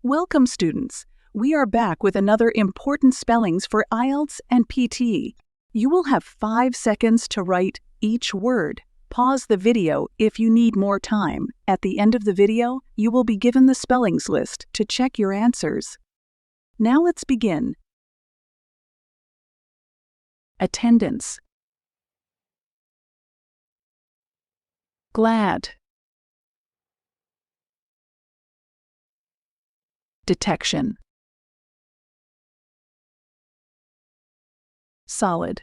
Welcome, students. We are back with another important spellings for Ielts and PT. You will have 5 seconds to write each word. Pause the video if you need more time. At the end of the video, you will be given the spellings list to check your answers. Now let's begin. Attendance. Glad. Detection. Solid.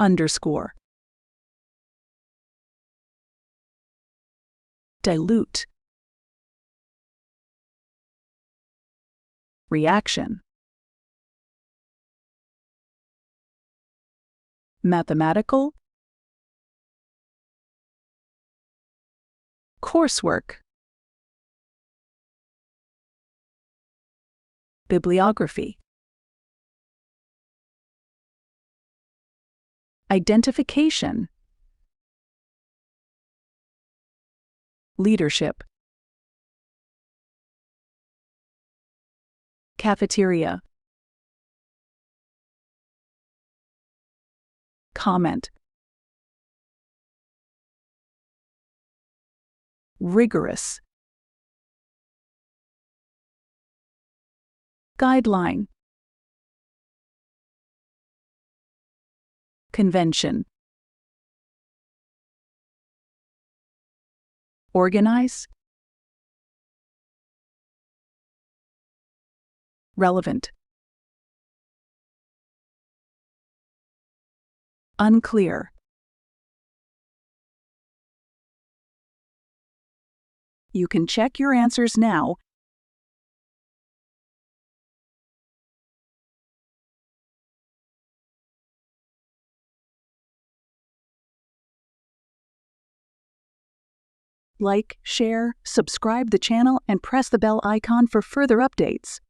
Underscore. Dilute. Reaction. Mathematical. Coursework. Bibliography. Identification. Leadership. Cafeteria. Comment. Rigorous. Guideline. Convention. Organize. Relevant. Unclear. You can check your answers now. Like, share, subscribe the channel, and press the bell icon for further updates.